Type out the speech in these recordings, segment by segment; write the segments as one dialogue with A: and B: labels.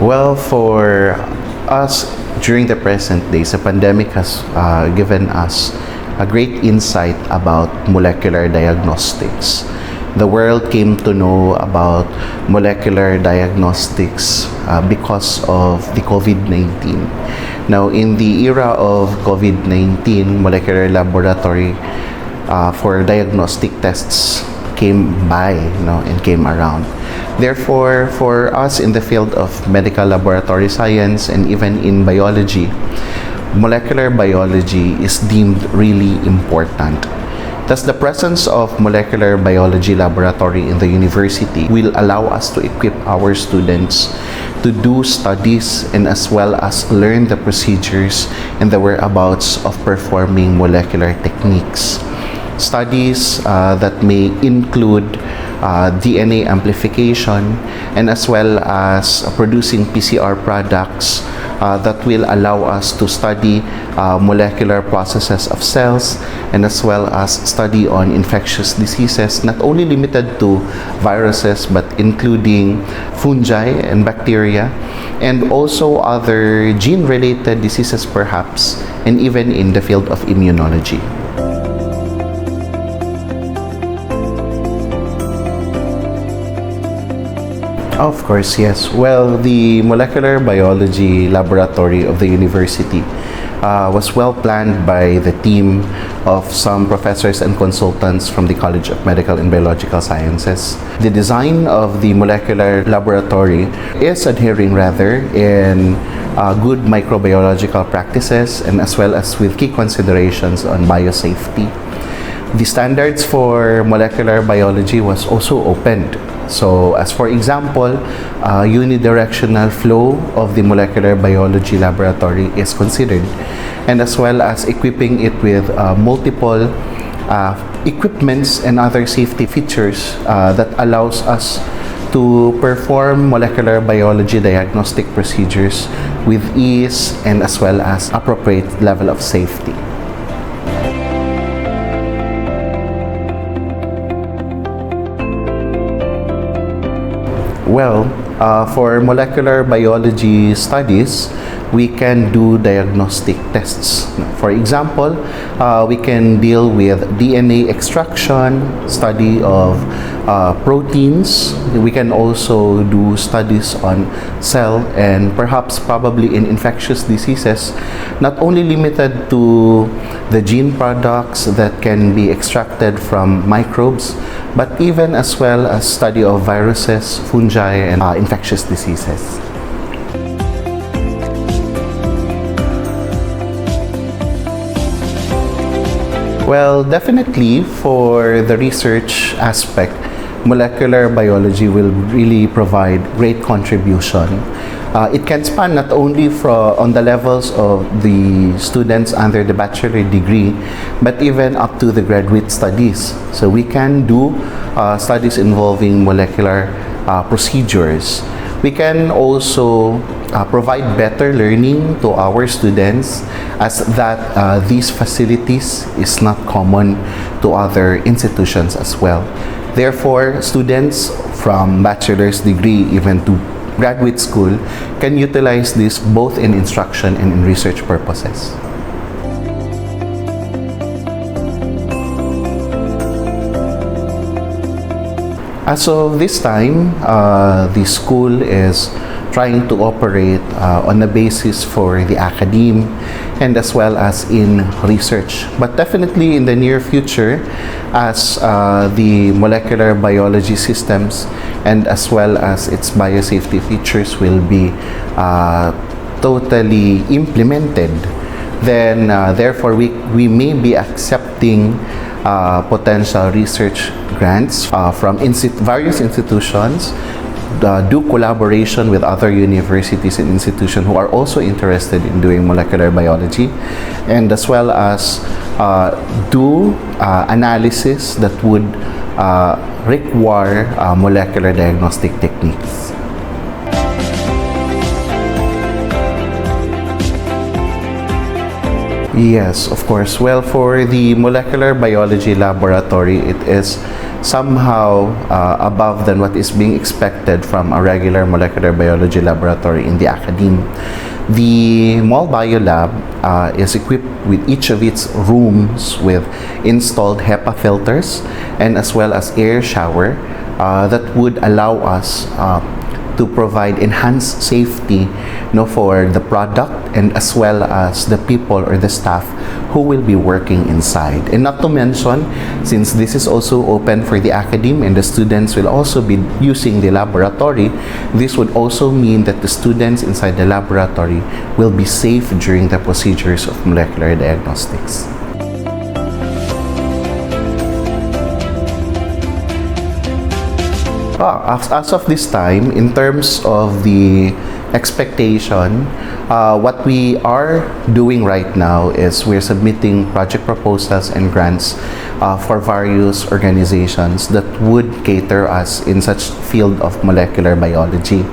A: Well, for us during the present days, the pandemic has given us a great insight about molecular diagnostics. The world came to know about molecular diagnostics because of the COVID-19. Now, in the era of COVID-19, molecular laboratory for diagnostic tests came by, and came around. Therefore, for us in the field of medical laboratory science and even in biology, molecular biology is deemed really important. Thus, the presence of molecular biology laboratory in the university will allow us to equip our students to do studies and as well as learn the procedures and the whereabouts of performing molecular techniques. Studies that may include DNA amplification and as well as producing PCR products that will allow us to study molecular processes of cells and as well as study on infectious diseases, not only limited to viruses but including fungi and bacteria, and also other gene-related diseases perhaps, and even in the field of immunology. Of course, yes. Well, the molecular biology laboratory of the university was well planned by the team of some professors and consultants from the College of Medical and Biological Sciences. The design of the molecular laboratory is adhering in good microbiological practices and as well as with key considerations on biosafety. The standards for molecular biology was also opened. So, as for example, unidirectional flow of the molecular biology laboratory is considered, and as well as equipping it with multiple equipments and other safety features that allows us to perform molecular biology diagnostic procedures with ease and as well as appropriate level of safety. Well, for molecular biology studies, we can do diagnostic tests. For example, we can deal with DNA extraction, study of proteins. We can also do studies on cell and perhaps probably in infectious diseases, not only limited to the gene products that can be extracted from microbes, but even as well as study of viruses, fungi, and infectious diseases. Well, definitely for the research aspect, molecular biology will really provide great contribution. It can span not only on the levels of the students under the bachelor degree, but even up to the graduate studies. So we can do studies involving molecular procedures. We can also provide better learning to our students, as that these facilities is not common to other institutions as well. Therefore, students from bachelor's degree even to graduate school can utilize this both in instruction and in research purposes. As of this time, the school is trying to operate on the basis for the academe and as well as in research. But definitely in the near future, as the molecular biology systems and as well as its biosafety features will be totally implemented, then therefore we may be accepting potential research grants from various institutions, do collaboration with other universities and institutions who are also interested in doing molecular biology, and as well as do analysis that would require molecular diagnostic techniques. Yes, of course. Well, for the molecular biology laboratory, it is somehow above than what is being expected from a regular molecular biology laboratory in the academe. The Mall Biolab is equipped with each of its rooms with installed HEPA filters and as well as air shower that would allow us to provide enhanced safety for the product and as well as the people or the staff who will be working inside. And not to mention, since this is also open for the academe and the students will also be using the laboratory, this would also mean that the students inside the laboratory will be safe during the procedures of molecular diagnostics. As of this time, in terms of the expectation, what we are doing right now is we're submitting project proposals and grants for various organizations that would cater us in such field of molecular biology.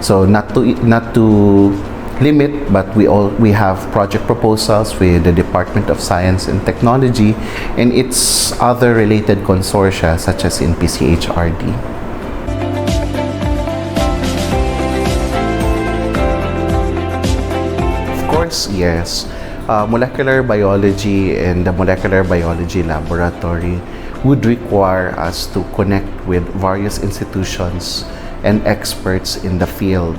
A: So not to limit, but we have project proposals with the Department of Science and Technology and its other related consortia such as in PCHRD. Yes, molecular biology and the molecular biology laboratory would require us to connect with various institutions and experts in the field.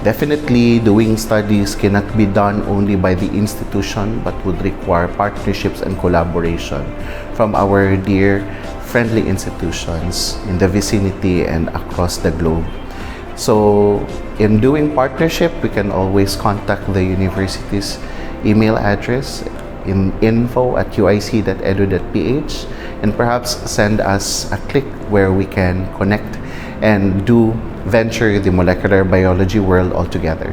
A: Definitely, doing studies cannot be done only by the institution but would require partnerships and collaboration from our dear friendly institutions in the vicinity and across the globe. So, in doing partnership, we can always contact the university's email address in info@uic.edu.ph and perhaps send us a click where we can connect and venture the molecular biology world altogether.